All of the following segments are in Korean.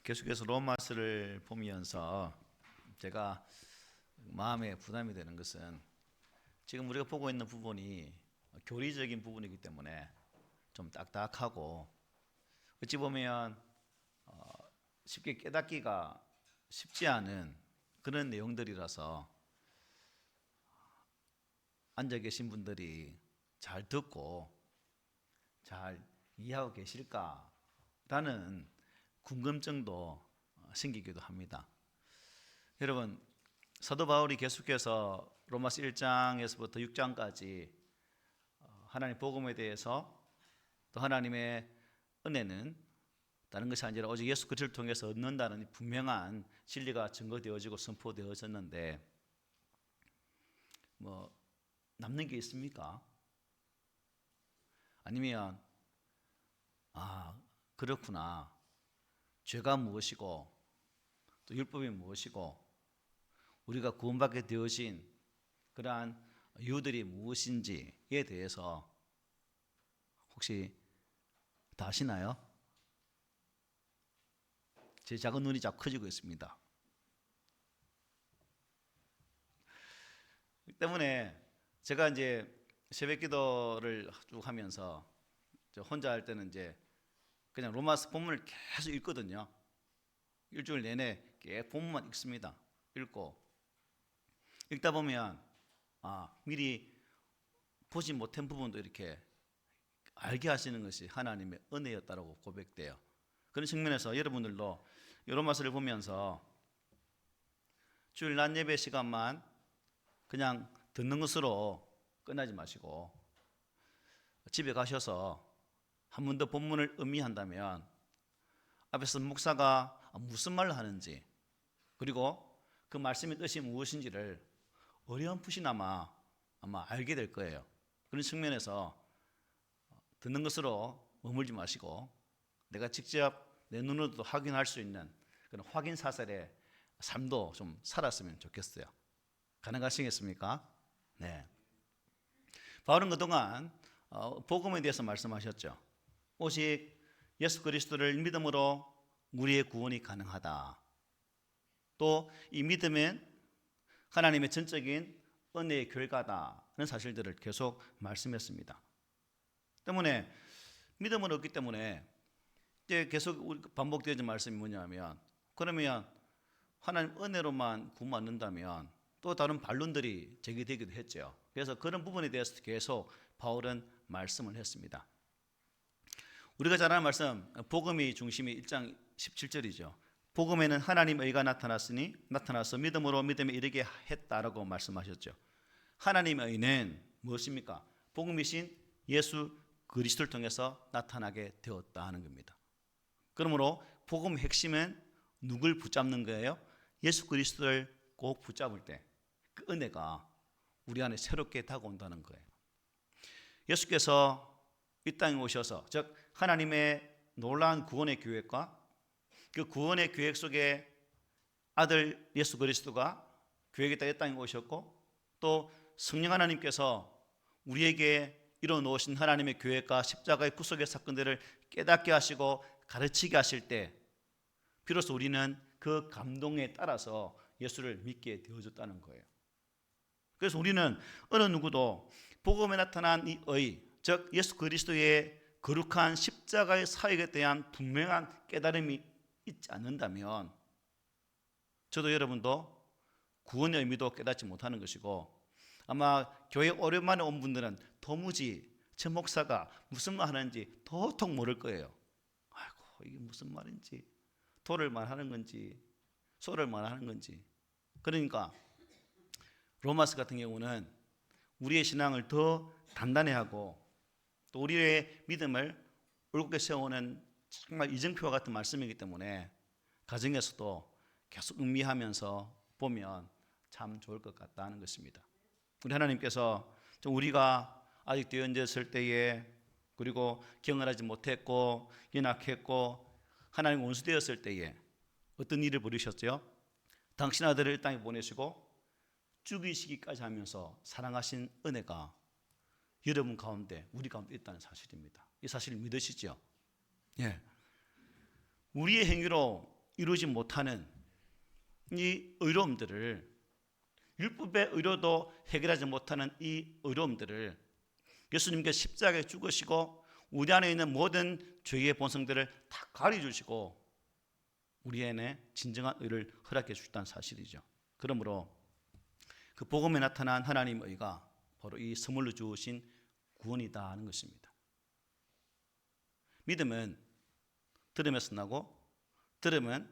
계속해서 로마서를 보면서 제가 마음에 부담이 되는 것은 지금 우리가 보고 있는 부분이 교리적인 부분이기 때문에 좀 딱딱하고 어찌 보면 쉽게 깨닫기가 쉽지 않은 그런 내용들이라서 앉아 계신 분들이 잘 듣고 잘 이해하고 계실까라는 궁금증도 생기기도 합니다. 여러분, 사도 바울이 계속해서 로마서 1장에서부터 6장까지 하나님 복음에 대해서 또 하나님의 은혜는 다른 것이 아니라 오직 예수 그리스도를 통해서 얻는다는 분명한 진리가 증거되어지고 선포되어졌는데 남는 게 있습니까? 아니면 그렇구나, 죄가 무엇이고 또 율법이 무엇이고 우리가 구원받게 되어진 그러한 이유들이 무엇인지에 대해서 혹시 다 아시나요? 제 작은 눈이 자꾸 커지고 있습니다. 때문에 제가 이제 새벽 기도를 쭉 하면서 혼자 할 때는 이제 그냥 로마서 본문을 계속 읽거든요. 일주일 내내 계속 본문만 읽습니다. 읽다 보면 미리 보지 못한 부분도 이렇게 알게 하시는 것이 하나님의 은혜였다고 고백돼요. 그런 측면에서 여러분들도 이 로마서를 보면서 주일 낮 예배 시간만 그냥 듣는 것으로 끝나지 마시고 집에 가셔서 한 번 더 본문을 음미한다면 앞에서 목사가 무슨 말을 하는지 그리고 그 말씀의 뜻이 무엇인지를 어렴풋이나마 아마 알게 될 거예요. 그런 측면에서 듣는 것으로 머물지 마시고 내가 직접 내 눈으로도 확인할 수 있는 그런 확인 사살의 삶도 좀 살았으면 좋겠어요. 가능하시겠습니까? 네. 바울은 그동안 복음에 대해서 말씀하셨죠. 오직 예수 그리스도를 믿음으로 우리의 구원이 가능하다. 또 이 믿음은 하나님의 전적인 은혜의 결과다는 사실들을 계속 말씀했습니다. 때문에 믿음을 얻기 때문에 이제 계속 반복되는 말씀이 뭐냐면 그러면 하나님 은혜로만 구원받는다면 또 다른 반론들이 제기되기도 했죠. 그래서 그런 부분에 대해서 계속 바울은 말씀을 했습니다. 우리가 잘 아는 말씀 복음이 중심이 1장 17절이죠. 복음에는 하나님의 의가 나타나서 믿음으로 믿음에 이르게 했다라고 말씀하셨죠. 하나님의 의는 무엇입니까? 복음이신 예수 그리스도를 통해서 나타나게 되었다 하는 겁니다. 그러므로 복음의 핵심은 누굴 붙잡는 거예요? 예수 그리스도를 꼭 붙잡을 때 그 은혜가 우리 안에 새롭게 다가온다는 거예요. 예수께서 이 땅에 오셔서 즉 하나님의 놀라운 구원의 계획과 그 구원의 계획 속에 아들 예수 그리스도가 계획에 따라 이 땅에 오셨고 또 성령 하나님께서 우리에게 이뤄놓으신 하나님의 계획과 십자가의 구속의 사건들을 깨닫게 하시고 가르치게 하실 때 비로소 우리는 그 감동에 따라서 예수를 믿게 되어졌다는 거예요. 그래서 우리는 어느 누구도 복음에 나타난 이 의, 즉 예수 그리스도의 거룩한 십자가의 사역에 대한 분명한 깨달음이 있지 않는다면 저도 여러분도 구원의 의미도 깨닫지 못하는 것이고 아마 교회 오랜만에 온 분들은 도무지 저 목사가 무슨 말 하는지 도통 모를 거예요. 아이고 이게 무슨 말인지 도를 말하는 건지 소를 말하는 건지. 그러니까 로마서 같은 경우는 우리의 신앙을 더 단단히 하고 또 우리의 믿음을 올곧게 세우는 정말 이정표와 같은 말씀이기 때문에 가정에서도 계속 음미하면서 보면 참 좋을 것 같다는 것입니다. 우리 하나님께서 우리가 아직 되어졌을 때에 그리고 경을 하지 못했고 연약했고 하나님 원수되었을 때에 어떤 일을 벌이셨죠? 당신 아들을 이 땅에 보내시고 죽이시기까지 하면서 사랑하신 은혜가 여러분 가운데 우리 가운데 있다는 사실입니다. 이 사실을 믿으시죠? 예. 우리의 행위로 이루지 못하는 이 어려움들을, 율법의 의로도 해결하지 못하는 이 어려움들을 예수님께서 십자가에 죽으시고 우리 안에 있는 모든 죄의 본성들을 다 가려주시고 우리 안에 진정한 의를 허락해 주셨다는 사실이죠. 그러므로 그 복음에 나타난 하나님의 의가 바로 이 선물로 주신 구원이다 하는 것입니다. 믿음은 들음에서 나고 들음은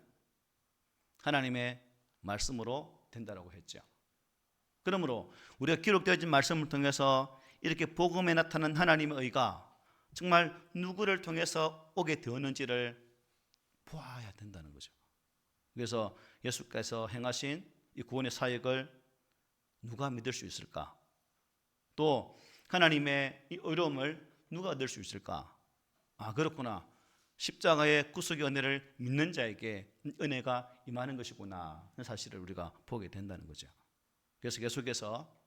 하나님의 말씀으로 된다고 했죠. 그러므로 우리가 기록되어진 말씀을 통해서 이렇게 복음에 나타난 하나님의 의가 정말 누구를 통해서 오게 되었는지를 보아야 된다는 거죠. 그래서 예수께서 행하신 이 구원의 사역을 누가 믿을 수 있을까? 또 하나님의 이 의로움을 누가 얻을 수 있을까? 아, 그렇구나. 십자가의 구속의 은혜를 믿는 자에게 은혜가 임하는 것이구나 하는 사실을 우리가 보게 된다는 거죠. 그래서 계속해서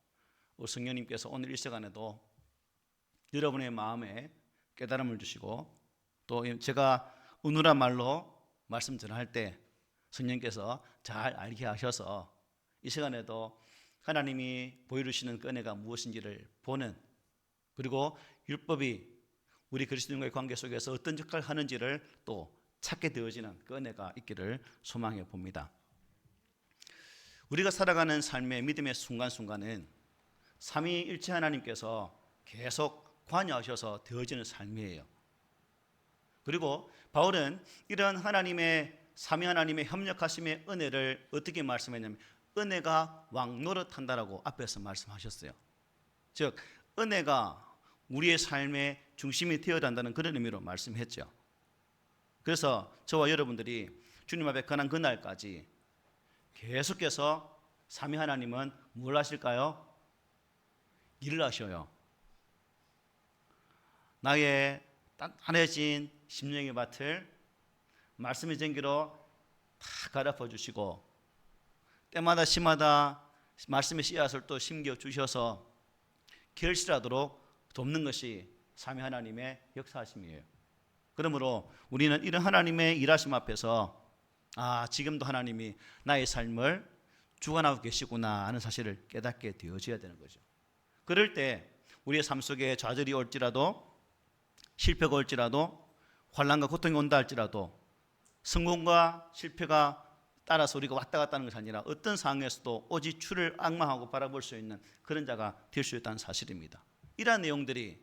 성령님께서 오늘 이 시간에도 여러분의 마음에 깨달음을 주시고 또 제가 은우란 말로 말씀 전할 때 성령께서 잘 알게 하셔서 이 시간에도 하나님이 보여주시는 그 은혜가 무엇인지를 보는, 그리고 율법이 우리 그리스도인과의 관계 속에서 어떤 역할을 하는지를 또 찾게 되어지는 그 은혜가 있기를 소망해 봅니다. 우리가 살아가는 삶의 믿음의 순간순간은 삼위일체 하나님께서 계속 관여하셔서 되어지는 삶이에요. 그리고 바울은 이런 하나님의 삼위 하나님의 협력하심의 은혜를 어떻게 말씀했냐면 은혜가 왕노릇한다라고 앞에서 말씀하셨어요. 즉 은혜가 우리의 삶의 중심이 되어야 한다는 그런 의미로 말씀했죠. 그래서 저와 여러분들이 주님 앞에 가는 그날까지 계속해서 삼위 하나님은 뭘 하실까요? 일을 하셔요. 나의 단단해진 심령의 밭을 말씀의 전기로 다 갈아엎어 주시고 때마다 시마다 말씀의 씨앗을 또 심겨 주셔서 결실하도록 돕는 것이 삼위 하나님의 역사하심이에요. 그러므로 우리는 이런 하나님의 일하심 앞에서 지금도 하나님이 나의 삶을 주관하고 계시구나 하는 사실을 깨닫게 되어져야 되는 거죠. 그럴 때 우리의 삶 속에 좌절이 올지라도 실패가 올지라도 환난과 고통이 온다 할지라도 성공과 실패가 따라서 우리가 왔다 갔다 하는 것이 아니라 어떤 상황에서도 오직 주를 앙망하고 바라볼 수 있는 그런 자가 될 수 있다는 사실입니다. 이러한 내용들이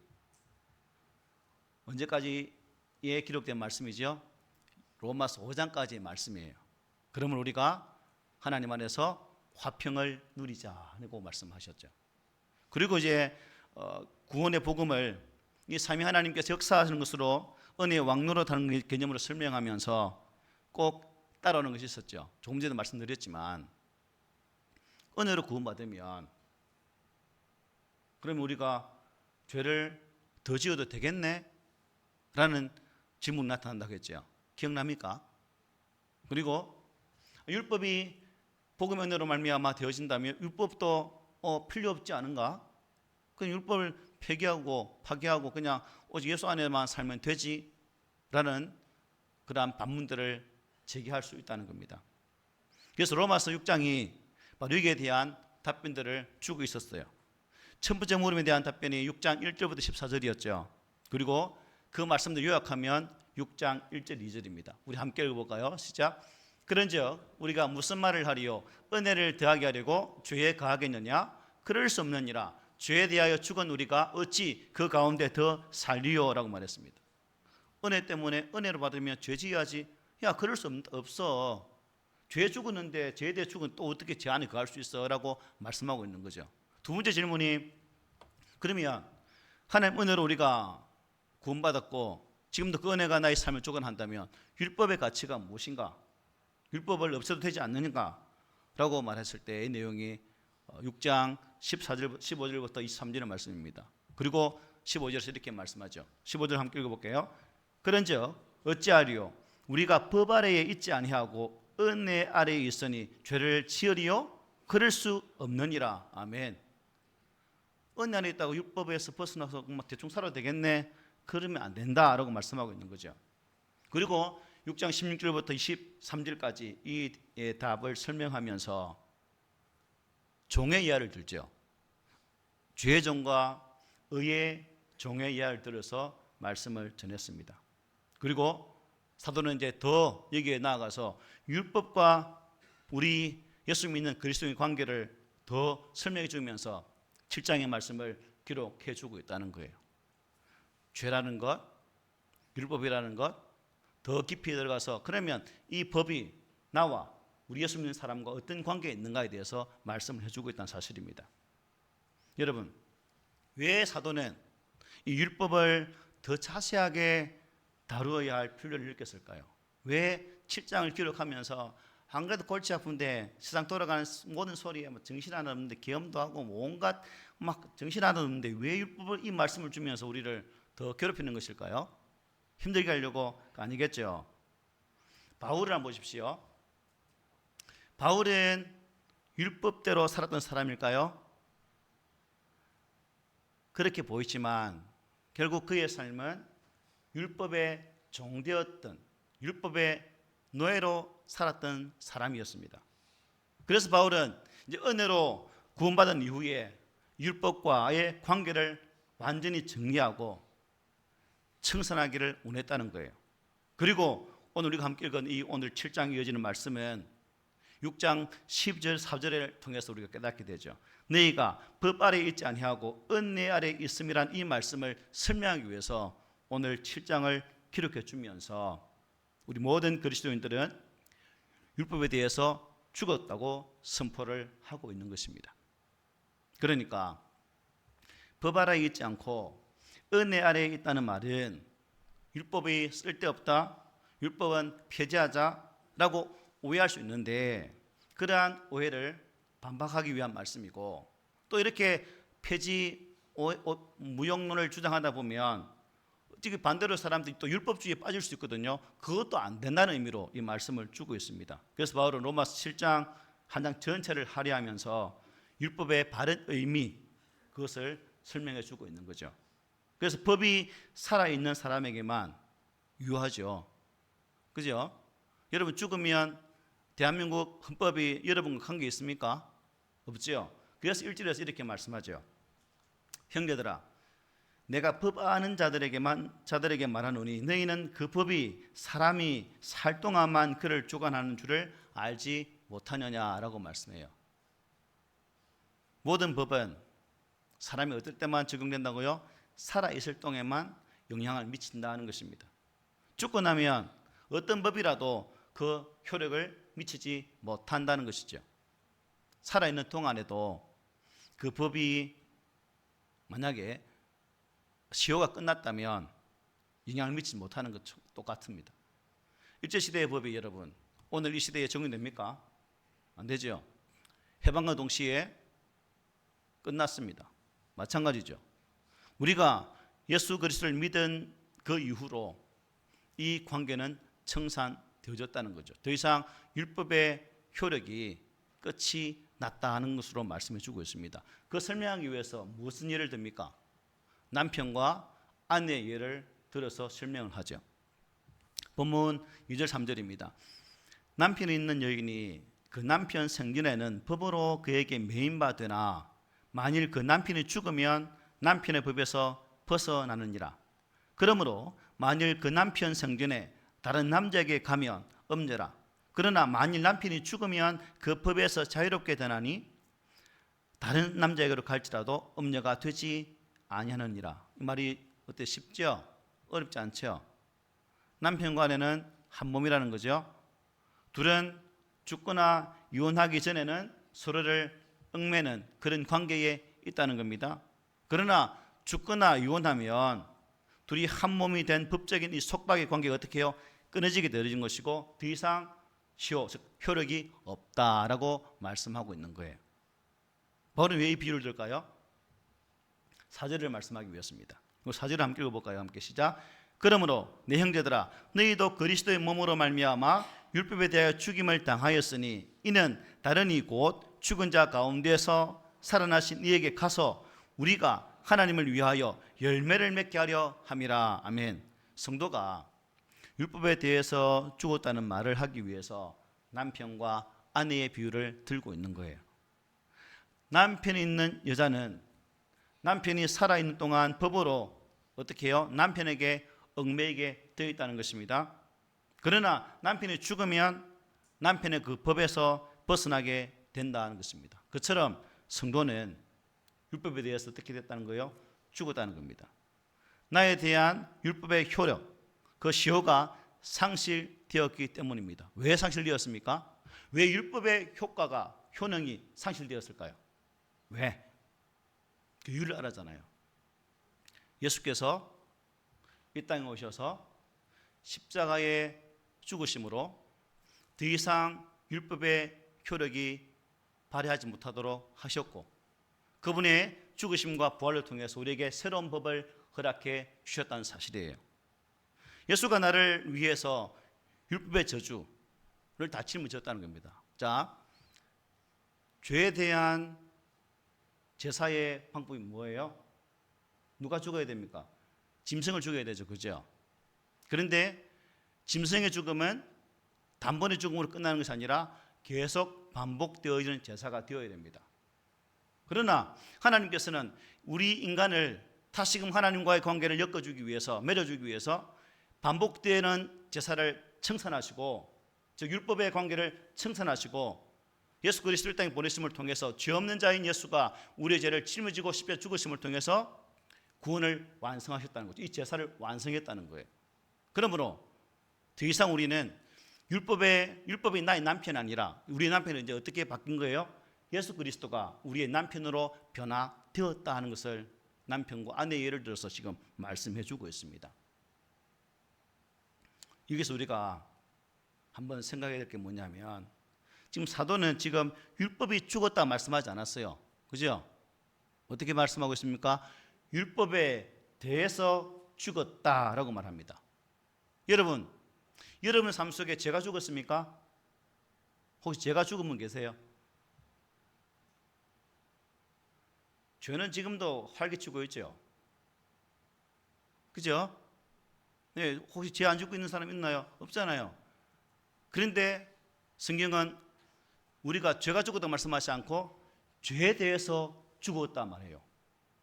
언제까지에 기록된 말씀이죠? 로마서 5장까지의 말씀이에요. 그러면 우리가 하나님 안에서 화평을 누리자고 말씀하셨죠. 그리고 이제 구원의 복음을 이 삼위 하나님께서 역사하시는 것으로 은혜의 왕노릇하는 개념으로 설명하면서 꼭 따라오는 것이 있었죠. 조금 전에 말씀드렸지만 은혜로 구원받으면 그러면 우리가 죄를 더 지어도 되겠네? 라는 질문이 나타난다고 했죠. 기억납니까? 그리고 율법이 복음의 은혜로 말미암아 되어진다면 율법도 필요 없지 않은가? 그 율법을 폐기하고 파기하고 그냥 오직 예수 안에만 살면 되지? 라는 그러한 반문들을 제기할 수 있다는 겁니다. 그래서 로마서 6장이 바로 여기에 대한 답변들을 주고 있었어요. 첫 번째 물음에 대한 답변이 6장 1절부터 14절이었죠. 그리고 그 말씀들 요약하면 6장 1절 2절입니다. 우리 함께 읽어볼까요? 시작. 그런즉 우리가 무슨 말을 하리요? 은혜를 더하게 하려고 죄에 가하겠느냐? 그럴 수 없느니라. 죄에 대하여 죽은 우리가 어찌 그 가운데 더 살리요? 라고 말했습니다. 은혜 때문에 은혜로 받으면 죄 지어야지. 야, 그럴 수 없어. 죄 죽었는데 죄에 대해 죽은 또 어떻게 죄 안에 거할 수 있어? 라고 말씀하고 있는 거죠. 두 번째 질문이 그러면 하나님 은혜로 우리가 구원받았고 지금도 그 은혜가 나의 삶을 주관한다면 율법의 가치가 무엇인가? 율법을 없애도 되지 않느냐? 라고 말했을 때의 내용이 6장 15절부터 23절의 말씀입니다. 그리고 15절에서 이렇게 말씀하죠. 15절 함께 읽어볼게요. 그런즉 어찌하리요? 우리가 법 아래에 있지 아니하고 은혜 아래에 있으니 죄를 지으리요? 그럴 수 없느니라. 아멘. 은혜 안에 있다고 율법에서 벗어나서 대충 살아도 되겠네? 그러면 안 된다라고 말씀하고 있는 거죠. 그리고 6장 16절부터 23절까지 이 답을 설명하면서 종의 이하를 들죠. 죄종과 의의 종의 이하를 들어서 말씀을 전했습니다. 그리고 사도는 이제 더 여기에 나아가서 율법과 우리 예수 믿는 그리스도의 관계를 더 설명해 주면서 7장의 말씀을 기록해 주고 있다는 거예요. 죄라는 것, 율법이라는 것 더 깊이 들어가서 그러면 이 법이 나와 우리 예수 믿는 사람과 어떤 관계에 있는가에 대해서 말씀을 해주고 있다는 사실입니다. 여러분, 왜 사도는 이 율법을 더 자세하게 다루어야 할 필요를 느꼈을까요? 왜 7장을 기록하면서 안 그래도 골치 아픈데 세상 돌아가는 모든 소리에 정신 하나 없는데 계엄도 하고 온갖 막 정신 하나 없는데 왜 율법을 이 말씀을 주면서 우리를 더 괴롭히는 것일까요? 힘들게 하려고 아니겠죠. 바울을 한번 보십시오. 바울은 율법대로 살았던 사람일까요? 그렇게 보이지만 결국 그의 삶은 율법의 종되었던 율법의 노예로 살았던 사람이었습니다. 그래서 바울은 이제 은혜로 구원받은 이후에 율법과의 관계를 완전히 정리하고 청산하기를 원했다는 거예요. 그리고 오늘 우리가 함께 읽은 이 오늘 7장 이어지는 말씀은 6장 10절 4절을 통해서 우리가 깨닫게 되죠. 너희가 법 아래에 있지 아니하고 은혜 아래에 있음이란 이 말씀을 설명하기 위해서 오늘 7장을 기록해 주면서 우리 모든 그리스도인들은 율법에 대해서 죽었다고 선포를 하고 있는 것입니다. 그러니까 법 아래에 있지 않고 은혜 아래에 있다는 말은 율법이 쓸데없다, 율법은 폐지하자라고 오해할 수 있는데 그러한 오해를 반박하기 위한 말씀이고 또 이렇게 폐지 무용론을 주장하다 보면 반대로 사람들이 또 율법주의에 빠질 수 있거든요. 그것도 안 된다는 의미로 이 말씀을 주고 있습니다. 그래서 바울은 로마서 7장 한 장 전체를 할애하면서 율법의 바른 의미 그것을 설명해 주고 있는 거죠. 그래서 법이 살아있는 사람에게만 유효하죠. 그죠? 여러분 죽으면 대한민국 헌법이 여러분과 관계 있습니까? 없죠. 그래서 1절에서 이렇게 말씀하죠. 형제들아 내가 법 아는 자들에게 말하노니 너희는 그 법이 사람이 살 동안만 그를 주관하는 줄을 알지 못하느냐라고 말씀해요. 모든 법은 사람이 어떨 때만 적용된다고요? 살아있을 동안만 영향을 미친다는 것입니다. 죽고 나면 어떤 법이라도 그 효력을 미치지 못한다는 것이죠. 살아있는 동안에도 그 법이 만약에 시효가 끝났다면 영향을 미치지 못하는 것 똑같습니다. 일제시대의 법이 여러분 오늘 이 시대에 적용됩니까? 안 되죠. 해방과 동시에 끝났습니다. 마찬가지죠. 우리가 예수 그리스도를 믿은 그 이후로 이 관계는 청산되어졌다는 거죠. 더 이상 율법의 효력이 끝이 났다는 것으로 말씀해 주고 있습니다. 그 설명하기 위해서 무슨 예를 듭니까? 남편과 아내의 예를 들어서 설명을 하죠. 본문 2절 3절입니다. 남편이 있는 여인이 그 남편 생전에는 법으로 그에게 매인바 되나 만일 그 남편이 죽으면 남편의 법에서 벗어나느니라. 그러므로 만일 그 남편 생전에 다른 남자에게 가면 엄죄라. 그러나 만일 남편이 죽으면 그 법에서 자유롭게 되나니 다른 남자에게로 갈지라도 엄려가 되지 아니하느니라. 이 말이 어때 쉽죠? 어렵지 않죠? 남편과 아내는 한 몸이라는 거죠. 둘은 죽거나 이혼하기 전에는 서로를 얽매는 그런 관계에 있다는 겁니다. 그러나 죽거나 이혼하면 둘이 한 몸이 된 법적인 이 속박의 관계가 어떻게 해요? 끊어지게 되어진 것이고 더 이상 시효, 즉 효력이 없다라고 말씀하고 있는 거예요. 바울은 왜 이 비유를 들까요? 4절을 말씀하기 위해서입니다. 4절을 함께 읽어볼까요? 함께 시작. 그러므로 내 형제들아 너희도 그리스도의 몸으로 말미암아 율법에 대하여 죽임을 당하였으니 이는 다른 이 곧 죽은 자 가운데서 살아나신 이에게 가서 우리가 하나님을 위하여 열매를 맺게 하려 함이라. 아멘. 성도가 율법에 대해서 죽었다는 말을 하기 위해서 남편과 아내의 비유를 들고 있는 거예요. 남편이 있는 여자는 남편이 살아있는 동안 법으로 어떻게 해요? 남편에게 얽매이게 되어 있다는 것입니다. 그러나 남편이 죽으면 남편의 그 법에서 벗어나게 된다는 것입니다. 그처럼 성도는 율법에 대해서 어떻게 됐다는 거예요? 죽었다는 겁니다. 나에 대한 율법의 효력, 그 시효가 상실되었기 때문입니다. 왜 상실되었습니까? 왜 율법의 효과가, 효능이 상실되었을까요? 왜? 그 이유를 알았잖아요. 예수께서 이 땅에 오셔서 십자가에 죽으심으로 더 이상 율법의 효력이 발휘하지 못하도록 하셨고, 그분의 죽으심과 부활을 통해서 우리에게 새로운 법을 허락해 주셨다는 사실이에요. 예수가 나를 위해서 율법의 저주를 다 짊어졌다는 겁니다. 자, 죄에 대한 제사의 방법이 뭐예요? 누가 죽어야 됩니까? 짐승을 죽여야 되죠. 그죠? 그런데 짐승의 죽음은 단번에 죽음으로 끝나는 것이 아니라 계속 반복되어지는 제사가 되어야 됩니다. 그러나 하나님께서는 우리 인간을 다시금 하나님과의 관계를 엮어주기 위해서, 맺어주기 위해서 반복되는 제사를 청산하시고, 즉 율법의 관계를 청산하시고 예수 그리스도를 땅에 보내심을 통해서 죄 없는 자인 예수가 우리의 죄를 짊어지고 십자가에 죽으심을 통해서 구원을 완성하셨다는 거죠. 이 제사를 완성했다는 거예요. 그러므로 더 이상 우리는 율법이 나의 남편이 아니라, 우리의 남편은 이제 어떻게 바뀐 거예요? 예수 그리스도가 우리의 남편으로 변화되었다 하는 것을 남편과 아내의 예를 들어서 지금 말씀해 주고 있습니다. 여기서 우리가 한번 생각해야 될 게 뭐냐면, 지금 사도는 지금 율법이 죽었다 말씀하지 않았어요. 그죠? 어떻게 말씀하고 있습니까? 율법에 대해서 죽었다라고 말합니다. 여러분 삶 속에 죄가 죽었습니까? 혹시 죄가 죽은 분 계세요? 죄는 지금도 활기치고 있죠. 그죠? 네, 혹시 죄 안 죽고 있는 사람 있나요? 없잖아요. 그런데 성경은 우리가 죄가 죽었다고 말씀하지 않고 죄에 대해서 죽었다 말해요.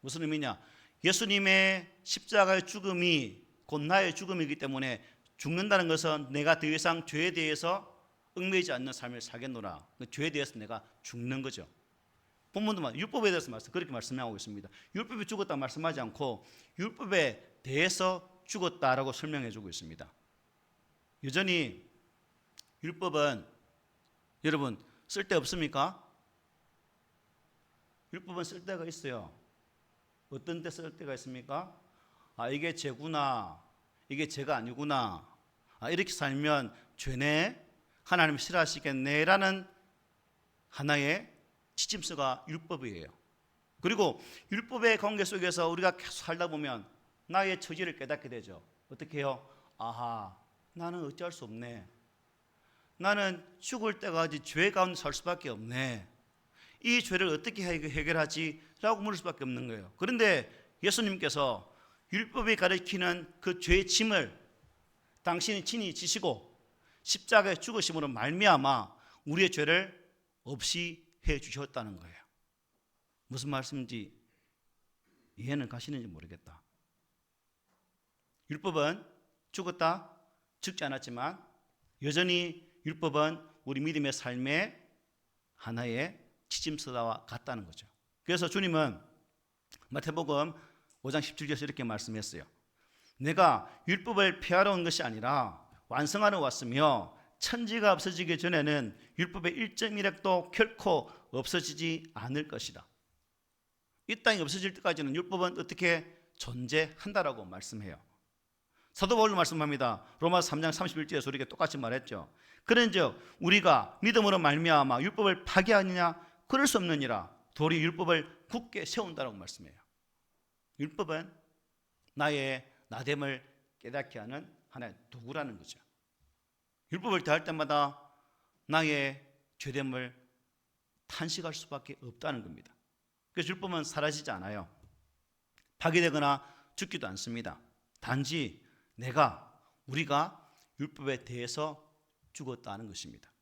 무슨 의미냐? 예수님의 십자가의 죽음이 곧 나의 죽음이기 때문에 죽는다는 것은 내가 더 이상 죄에 대해서 얽매이지 않는 삶을 살겠노라. 죄에 대해서 내가 죽는 거죠. 본문도 율법에 대해서 그렇게 말씀하고 있습니다. 율법이 죽었다 말씀하지 않고 율법에 대해서 죽었다라고 설명해 주고 있습니다. 여전히 율법은 여러분 쓸데없습니까? 율법은 쓸데가 있어요. 어떤 때 쓸데가 있습니까? 이게 죄구나, 이게 죄가 아니구나, 이렇게 살면 죄네, 하나님 싫어하시겠네 라는 하나의 지침서가 율법이에요. 그리고 율법의 관계 속에서 우리가 계속 살다 보면 나의 처지를 깨닫게 되죠. 어떻게 해요? 아하, 나는 어찌할 수 없네. 나는 죽을 때까지 죄 가운데 살 수밖에 없네. 이 죄를 어떻게 해결하지? 라고 물을 수밖에 없는 거예요. 그런데 예수님께서 율법이 가리키는 그 죄의 짐을 당신이 친히 지시고 십자가에 죽으심으로 말미암아 우리의 죄를 없이 해 주셨다는 거예요. 무슨 말씀인지 이해는 가시는지 모르겠다. 율법은 죽었다, 죽지 않았지만 여전히 율법은 우리 믿음의 삶의 하나의 지침서와 같다는 거죠. 그래서 주님은 마태복음 5장 17절에서 이렇게 말씀했어요. 내가 율법을 폐하러 온 것이 아니라 완성하러 왔으며 천지가 없어지기 전에는 율법의 1.1획도 결코 없어지지 않을 것이다. 이 땅이 없어질 때까지는 율법은 어떻게 존재한다라고 말씀해요. 사도 바울도 말씀합니다. 로마서 3장 31절에서 우리에게 똑같이 말했죠. 그런즉 우리가 믿음으로 말미암아 율법을 파기하느냐? 그럴 수 없느니라. 도리 율법을 굳게 세운다라고 말씀해요. 율법은 나의 나됨을 깨닫게 하는 하나의 도구라는 거죠. 율법을 대할 때마다 나의 죄됨을 탄식할 수밖에 없다는 겁니다. 그래서 율법은 사라지지 않아요. 파괴되거나 죽지도 않습니다. 단지 우리가 율법에 대해서 죽었다는 것입니다.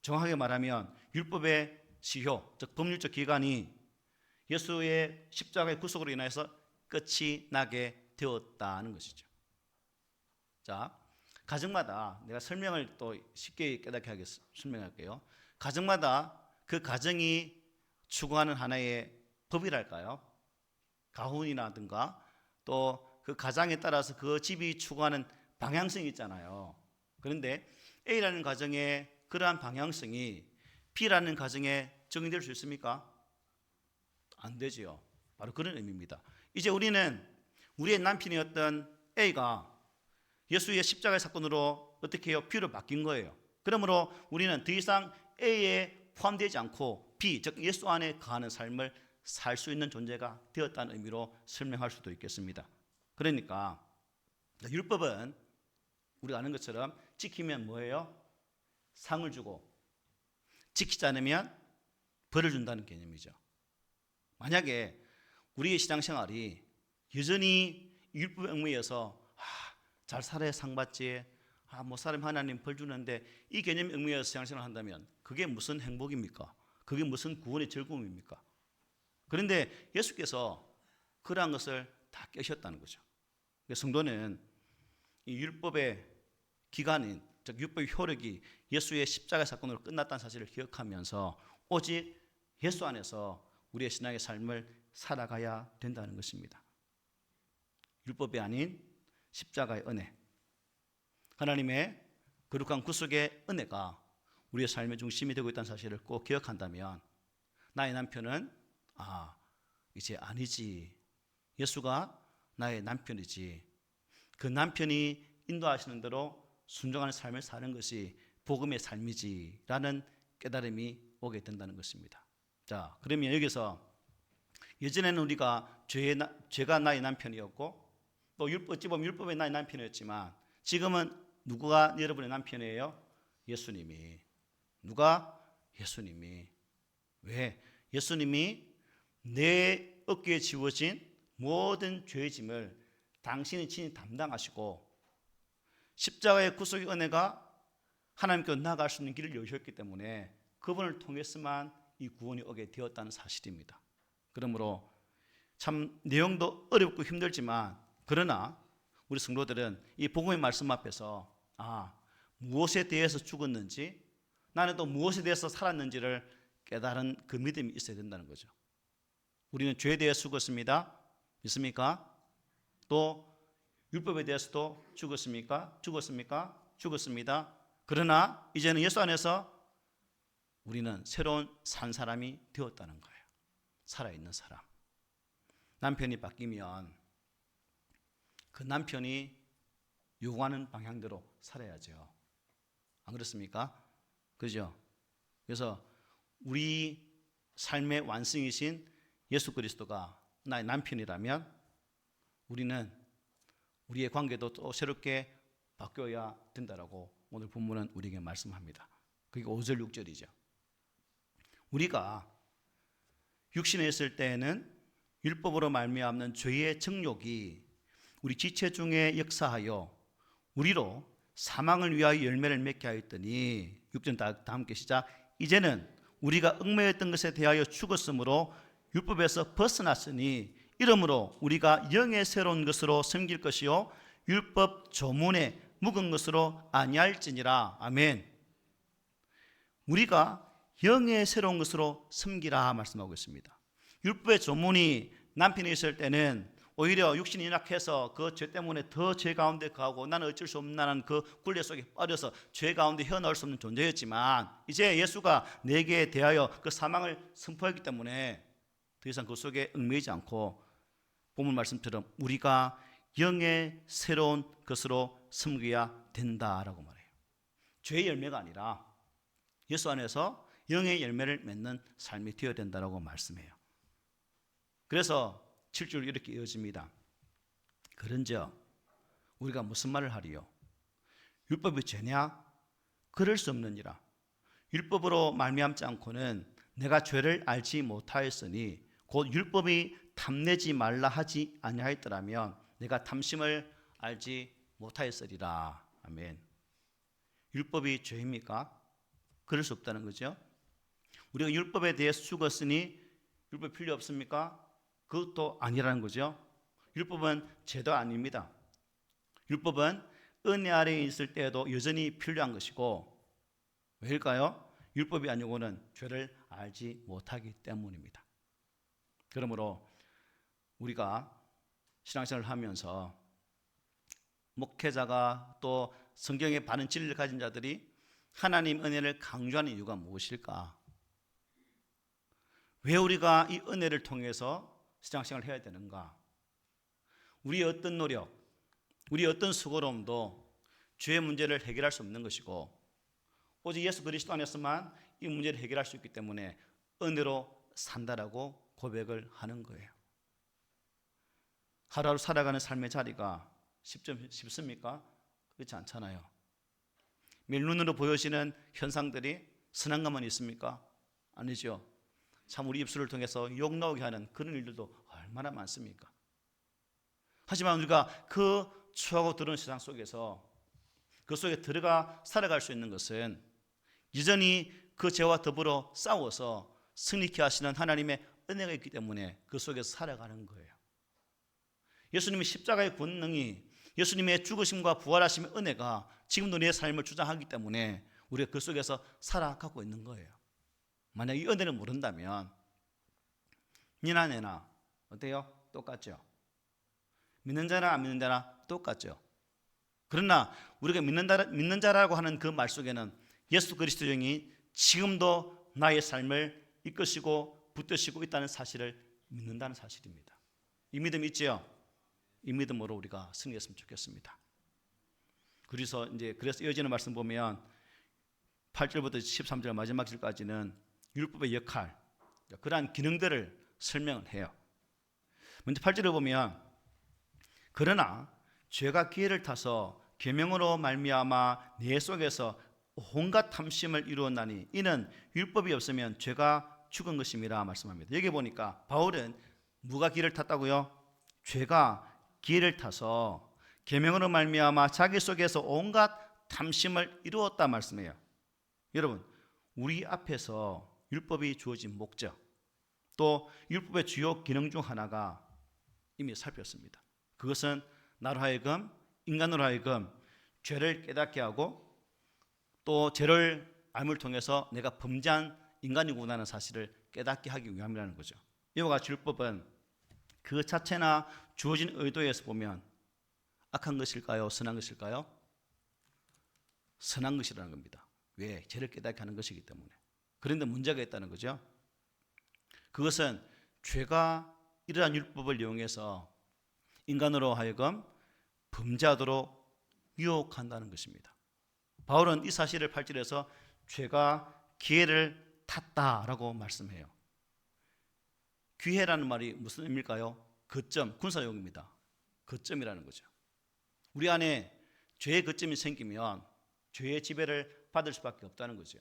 정확하게 말하면 율법의 시효, 즉 법률적 기간이 예수의 십자가의 구속으로 인해서 끝이 나게 되었다는 것이죠. 자, 가정마다 내가 설명을 또 쉽게 깨닫게 하게 설명할게요. 가정마다 그 가정이 추구하는 하나의 법이랄까요? 가훈이라든가 또 그 가장에 따라서 그 집이 추구하는 방향성이 있잖아요. 그런데 A라는 가정의 그러한 방향성이 B라는 가정에 적용될 수 있습니까? 안 되지요. 바로 그런 의미입니다. 이제 우리는 우리의 남편이었던 A가 예수의 십자가의 사건으로 어떻게 해요? B로 바뀐 거예요. 그러므로 우리는 더 이상 A에 포함되지 않고 B, 즉 예수 안에 거하는 삶을 살 수 있는 존재가 되었다는 의미로 설명할 수도 있겠습니다. 그러니까 율법은 우리가 아는 것처럼 지키면 뭐예요? 상을 주고 지키지 않으면 벌을 준다는 개념이죠. 만약에 우리의 신앙생활이 여전히 율법에 얽매여서 잘 살아야 상 받지, 못 살면 하나님 벌 주는데 이 개념에 얽매여서 신앙생활을 한다면 그게 무슨 행복입니까? 그게 무슨 구원의 즐거움입니까? 그런데 예수께서 그러한 것을 다 깨셨다는 거죠. 성도는 이 율법의 기간인, 즉 율법의 효력이 예수의 십자가 사건으로 끝났다는 사실을 기억하면서 오직 예수 안에서 우리의 신앙의 삶을 살아가야 된다는 것입니다. 율법이 아닌 십자가의 은혜, 하나님의 거룩한 구속의 은혜가 우리의 삶의 중심이 되고 있다는 사실을 꼭 기억한다면 나의 남편은 이제 아니지, 예수가 나의 남편이지, 그 남편이 인도하시는 대로 순종하는 삶을 사는 것이 복음의 삶이지 라는 깨달음이 오게 된다는 것입니다. 자, 그러면 여기서 예전에는 우리가 죄가 나의 남편이었고 또 어찌 보면 율법의 나의 남편이었지만 지금은 누구가 여러분의 남편이에요? 예수님이. 누가? 예수님이. 왜? 예수님이 내 어깨에 지워진 모든 죄의 짐을 당신이 친히 담당하시고 십자가의 구속의 은혜가 하나님께로 나아갈 수 있는 길을 여셨기 때문에 그분을 통해서만 이 구원이 오게 되었다는 사실입니다. 그러므로 참 내용도 어렵고 힘들지만 그러나 우리 성도들은 이 복음의 말씀 앞에서 무엇에 대해서 죽었는지 나는 또 무엇에 대해서 살았는지를 깨달은 그 믿음이 있어야 된다는 거죠. 우리는 죄에 대해 죽었습니다. 믿습니까? 또 율법에 대해서도 죽었습니까? 죽었습니다. 그러나 이제는 예수 안에서 우리는 새로운 산 사람이 되었다는 거예요. 살아있는 사람. 남편이 바뀌면 그 남편이 요구하는 방향대로 살아야죠. 안 그렇습니까? 그죠? 그래서 우리 삶의 완성이신 예수 그리스도가 나의 남편이라면 우리는 우리의 관계도 또 새롭게 바뀌어야 된다라고 오늘 본문은 우리에게 말씀합니다. 그게 5절 6절이죠. 우리가 육신에 있을 때에는 율법으로 말미암는 죄의 정욕이 우리 지체 중에 역사하여 우리로 사망을 위하여 열매를 맺게 하였더니 6절 다 함께 시작. 이제는 우리가 얽매였던 것에 대하여 죽었으므로 율법에서 벗어났으니 이러므로 우리가 영의 새로운 것으로 섬길 것이요 율법 조문에 묵은 것으로 아니할지니라. 아멘. 우리가 영의 새로운 것으로 섬기라 말씀하고 있습니다. 율법의 조문이 남편이 있을 때는 오히려 육신이 연약해서 그 죄 때문에 더 죄 가운데 가고 나는 어쩔 수 없나는 그 굴레 속에 빠져서 죄 가운데 헤어나올 수 없는 존재였지만 이제 예수가 내게 대하여 그 사망을 선포했기 때문에 더 이상 그 속에 얽매이지 않고 본문 말씀처럼 우리가 영의 새로운 것으로 섬겨야 된다라고 말해요. 죄의 열매가 아니라 예수 안에서 영의 열매를 맺는 삶이 되어야 된다라고 말씀해요. 그래서 7절 이렇게 이어집니다. 그런즉 우리가 무슨 말을 하리요? 율법이 죄냐? 그럴 수 없느니라. 율법으로 말미암지 않고는 내가 죄를 알지 못하였으니 곧 율법이 탐내지 말라 하지 아니하였더라면 내가 탐심을 알지 못하였으리라. 아멘. 율법이 죄입니까? 그럴 수 없다는 거죠. 우리가 율법에 대해 죽었으니 율법 필요 없습니까? 그것도 아니라는 거죠. 율법은 죄도 아닙니다. 율법은 은혜 아래에 있을 때에도 여전히 필요한 것이고, 왜일까요? 율법이 아니고는 죄를 알지 못하기 때문입니다. 그러므로 우리가 신앙생활을 하면서 목회자가 또 성경의 바른 진리를 가진 자들이 하나님 은혜를 강조하는 이유가 무엇일까? 왜 우리가 이 은혜를 통해서 신앙생활을 해야 되는가? 우리의 어떤 노력, 우리의 어떤 수고로움도 죄의 문제를 해결할 수 없는 것이고, 오직 예수 그리스도 안에서만 이 문제를 해결할 수 있기 때문에 은혜로 산다라고 고백을 하는 거예요. 하루하루 살아가는 삶의 자리가 쉽습니까? 그렇지 않잖아요. 매일 눈으로 보여지는 현상들이 선한 것만 있습니까? 아니죠. 참 우리 입술을 통해서 욕 나오게 하는 그런 일들도 얼마나 많습니까? 하지만 우리가 그 추하고 더러운 세상 속에서 그 속에 들어가 살아갈 수 있는 것은 여전히 그 죄와 더불어 싸워서 승리케 하시는 하나님의 은혜가 있기 때문에 그 속에서 살아가는 거예요. 예수님의 십자가의 권능이, 예수님의 죽으심과 부활하심의 은혜가 지금도 내 삶을 주장하기 때문에 우리가 그 속에서 살아가고 있는 거예요. 만약 이 은혜를 모른다면 니나 내나 어때요? 똑같죠. 믿는 자나 안 믿는 자나 똑같죠. 그러나 우리가 믿는 자라고 하는 그 말 속에는 예수 그리스도 영이 지금도 나의 삶을 이끄시고 붙드시고 있다는 사실을 믿는다는 사실입니다. 이 믿음 있지요? 이 믿음으로 우리가 승리했으면 좋겠습니다. 그래서 이어지는 말씀 보면 8절부터 13절 마지막 절까지는 율법의 역할, 그러한 기능들을 설명을 해요. 먼저 8절을 보면, 그러나 죄가 기회를 타서 계명으로 말미암아 내 속에서 온갖 탐심을 이루었나니 이는 율법이 없으면 죄가 죽은 것임이라 말씀합니다. 여기 보니까 바울은 뭐가 기회를 탔다고요? 죄가 기회를 타서 계명으로 말미암아 자기 속에서 온갖 탐심을 이루었다 말씀해요. 여러분, 우리 앞에서 율법이 주어진 목적, 또 율법의 주요 기능 중 하나가 이미 살폈습니다. 그것은 나로 하여금, 인간으로 하여금 죄를 깨닫게 하고 또 죄를 알을 통해서 내가 범죄한 인간이구나 하는 사실을 깨닫게 하기 위함이라는 거죠. 이와 같이 율법은 그 자체나 주어진 의도에서 보면 악한 것일까요? 선한 것일까요? 선한 것이라는 겁니다. 왜? 죄를 깨닫게 하는 것이기 때문에. 그런데 문제가 있다는 거죠. 그것은 죄가 이러한 율법을 이용해서 인간으로 하여금 범죄하도록 유혹한다는 것입니다. 바울은 이 사실을 8절에서 죄가 기회를 탔다라고 말씀해요. 기회라는 말이 무슨 의미일까요? 거점, 군사용입니다. 거점이라는 거죠. 우리 안에 죄의 거점이 생기면 죄의 지배를 받을 수밖에 없다는 거죠.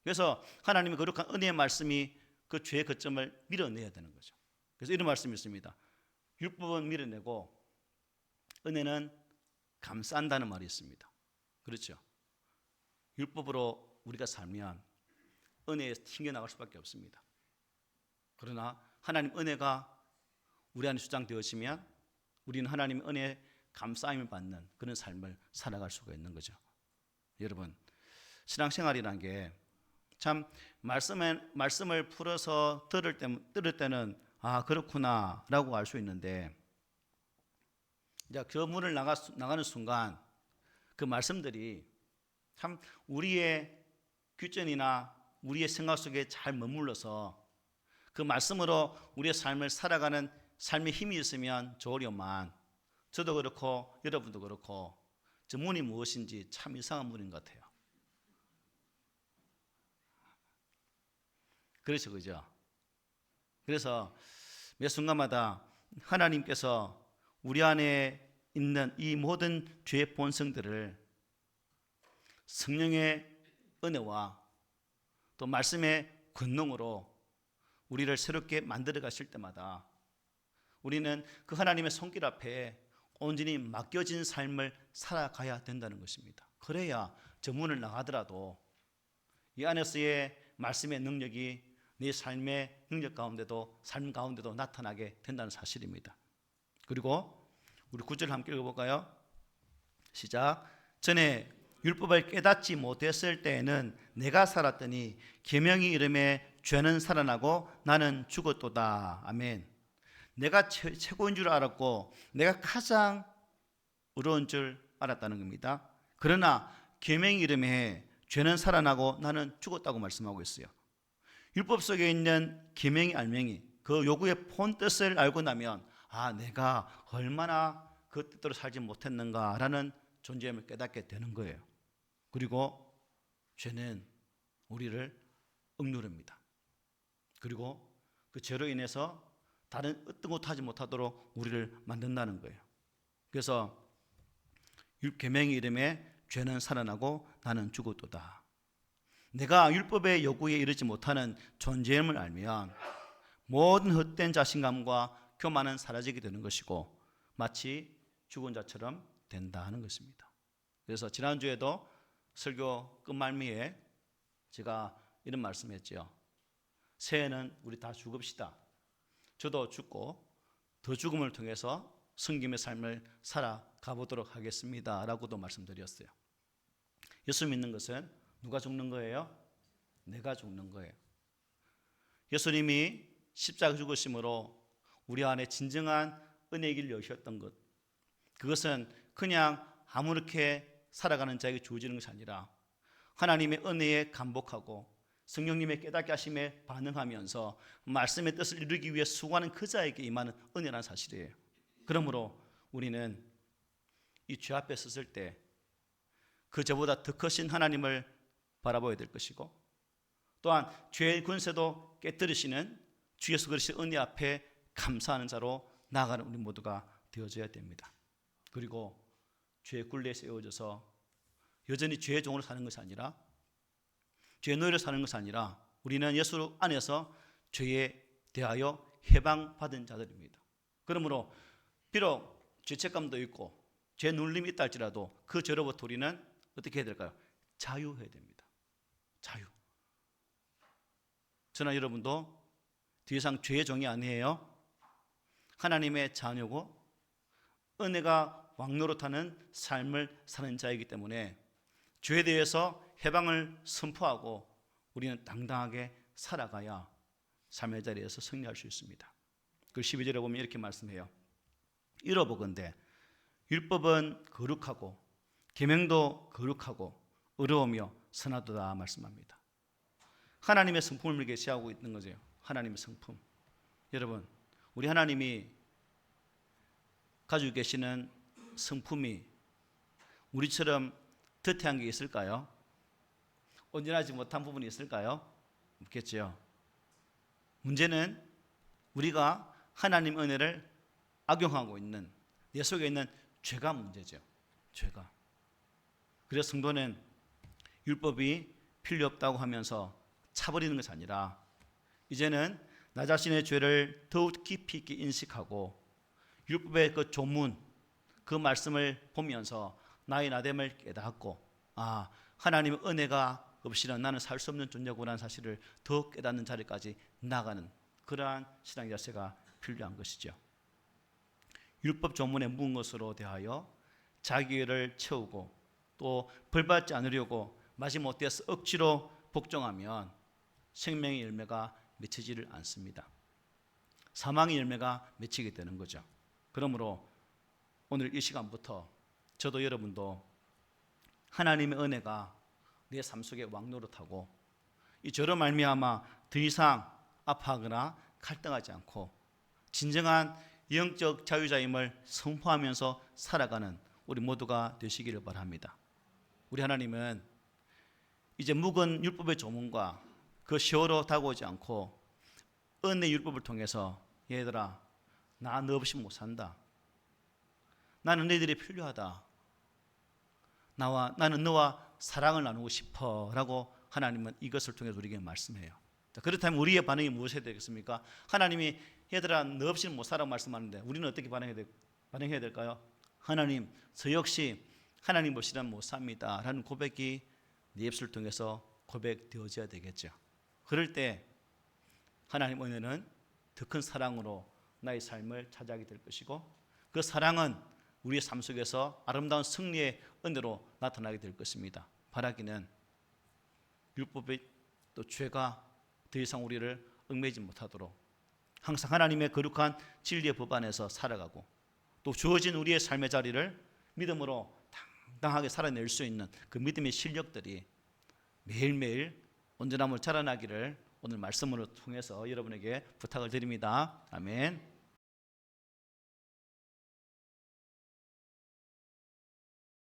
그래서 하나님의 거룩한 은혜의 말씀이 그 죄의 거점을 밀어내야 되는 거죠. 그래서 이런 말씀이 있습니다. 율법은 밀어내고 은혜는 감싼다는 말이 있습니다. 그렇죠. 율법으로 우리가 살면 은혜에서 튕겨나갈 수밖에 없습니다. 그러나 하나님 은혜가 우리 안에 주장되어지면 우리는 하나님의 은혜에 감싸임을 받는 그런 삶을 살아갈 수가 있는 거죠. 여러분, 신앙생활이라는 게 참 말씀을 풀어서 들을 때는 아 그렇구나 라고 알 수 있는데, 이제 그 문을 나가는 순간 그 말씀들이 참 우리의 규전이나 우리의 생각 속에 잘 머물러서 그 말씀으로 우리의 삶을 살아가는 삶의 힘이 있으면 좋으련만, 저도 그렇고 여러분도 그렇고 저 문이 무엇인지 참 이상한 문인 것 같아요. 그렇죠, 그죠? 그래서 매 순간마다 하나님께서 우리 안에 있는 이 모든 죄의 본성들을 성령의 은혜와 또 말씀의 권능으로 우리를 새롭게 만들어 가실 때마다 우리는 그 하나님의 손길 앞에 온전히 맡겨진 삶을 살아가야 된다는 것입니다. 그래야 저 문을 나가더라도 이 안에서의 말씀의 능력이 네 삶의 능력 가운데도 삶 가운데도 나타나게 된다는 사실입니다. 그리고 우리 9절 함께 읽어볼까요? 시작. 전에 율법을 깨닫지 못했을 때에는 내가 살았더니 계명이 이름에 죄는 살아나고 나는 죽었도다. 아멘. 내가 최고인 줄 알았고 내가 가장 어려운 줄 알았다는 겁니다. 그러나 계명이 이름에 죄는 살아나고 나는 죽었다고 말씀하고 있어요. 율법 속에 있는 계명이 알명이 그 요구의 본 뜻을 알고 나면 내가 얼마나 그 뜻대로 살지 못했는가라는 존재임을 깨닫게 되는 거예요. 그리고 죄는 우리를 억누릅니다. 그리고 그 죄로 인해서 다른 어떤 것도 하지 못하도록 우리를 만든다는 거예요. 그래서 계명의 이름에 죄는 살아나고 나는 죽었도다. 내가 율법의 요구에 이르지 못하는 존재임을 알면 모든 헛된 자신감과 교만은 사라지게 되는 것이고 마치 죽은 자처럼 된다 하는 것입니다. 그래서 지난주에도 설교 끝말미에 제가 이런 말씀했죠. 새해는 우리 다 죽읍시다. 저도 죽고 더 죽음을 통해서 성김의 삶을 살아가 보도록 하겠습니다 라고도 말씀드렸어요. 예수 믿는 것은 누가 죽는 거예요? 내가 죽는 거예요. 예수님이 십자가 죽으심으로 우리 안에 진정한 은혜의 길을 여셨던 것, 그것은 그냥 아무렇게 살아가는 자에게 주어지는 것이 아니라 하나님의 은혜에 감복하고 성령님의 깨닫게 하심에 반응하면서 말씀의 뜻을 이루기 위해 수고하는 그 자에게 임하는 은혜라는 사실이에요. 그러므로 우리는 이 죄 앞에 섰을 때 그 죄보다 더 크신 하나님을 바라봐야 될 것이고, 또한 죄의 권세도 깨뜨리시는 주 예수 그리스도의 은혜 앞에 감사하는 자로 나아가는 우리 모두가 되어져야 됩니다. 그리고 죄의 굴레에 세워져서 여전히 죄의 종으로 사는 것이 아니라, 죄의 노예로 사는 것이 아니라 우리는 예수 안에서 죄에 대하여 해방받은 자들입니다. 그러므로 비록 죄책감도 있고 죄 눌림이 있다 할지라도 그 죄로부터 우리는 어떻게 해야 될까요? 자유해야 됩니다. 자유. 저나 여러분도 더 이상 죄의 종이 아니에요. 하나님의 자녀고 은혜가 왕노릇하는 삶을 사는 자이기 때문에 죄에 대해서 해방을 선포하고 우리는 당당하게 살아가야 삶의 자리에서 승리할 수 있습니다. 그 12절에 보면 이렇게 말씀해요. 이러보건대 율법은 거룩하고 계명도 거룩하고 의로우며 선하도다 말씀합니다. 하나님의 성품을 우리에게 제시하고 있는 거죠. 하나님의 성품. 여러분, 우리 하나님이 가지고 계시는 성품이 우리처럼 드태한 게 있을까요? 온전하지 못한 부분이 있을까요? 없겠죠. 문제는 우리가 하나님 은혜를 악용하고 있는 내 속에 있는 죄가 문제죠. 죄가. 그래서 성도는 율법이 필요 없다고 하면서 차버리는 것이 아니라 이제는 나 자신의 죄를 더욱 깊이 있게 인식하고 율법의 그 조문, 그 말씀을 보면서 나의 나됨을 깨닫고 하나님의 은혜가 없이는 나는 살 수 없는 존재구나라는 사실을 더 깨닫는 자리까지 나아가는 그러한 신앙 자세가 필요한 것이죠. 율법 조문에 묵은 것으로 대하여 자기를 채우고 또 벌받지 않으려고 마지못해서 억지로 복종하면 생명의 열매가 맺히지를 않습니다. 사망의 열매가 맺히게 되는 거죠. 그러므로 오늘 이 시간부터 저도 여러분도 하나님의 은혜가 내 삶 속에 왕노릇하고 이 죄로 말미암아 더 이상 아파하거나 갈등하지 않고 진정한 영적 자유자임을 선포하면서 살아가는 우리 모두가 되시기를 바랍니다. 우리 하나님은 이제 묵은 율법의 조문과 그 세월호 다가오지 않고 은혜 율법을 통해서 얘들아 나 너 없이 못 산다. 나는 너희들이 필요하다. 나는 너와 사랑을 나누고 싶어 라고 하나님은 이것을 통해서 우리에게 말씀해요. 그렇다면 우리의 반응이 무엇이 되겠습니까? 하나님이 얘들아 너 없이는 못 살아 말씀하는데 우리는 어떻게 반응해야 될까요? 하나님 저 역시 하나님 없이는 못 삽니다 라는 고백이 네 입술을 통해서 고백되어져야 되겠죠. 그럴 때 하나님 은혜는 더 큰 사랑으로 나의 삶을 차지하게 될 것이고 그 사랑은 우리의 삶 속에서 아름다운 승리의 은혜로 나타나게 될 것입니다. 바라기는 율법의 또 죄가 더 이상 우리를 얽매이지 못하도록 항상 하나님의 거룩한 진리의 법 안에서 살아가고 또 주어진 우리의 삶의 자리를 믿음으로 당당하게 살아낼 수 있는 그 믿음의 실력들이 매일매일 온전함을 자라나기를 오늘 말씀으로 통해서 여러분에게 부탁을 드립니다. 아멘.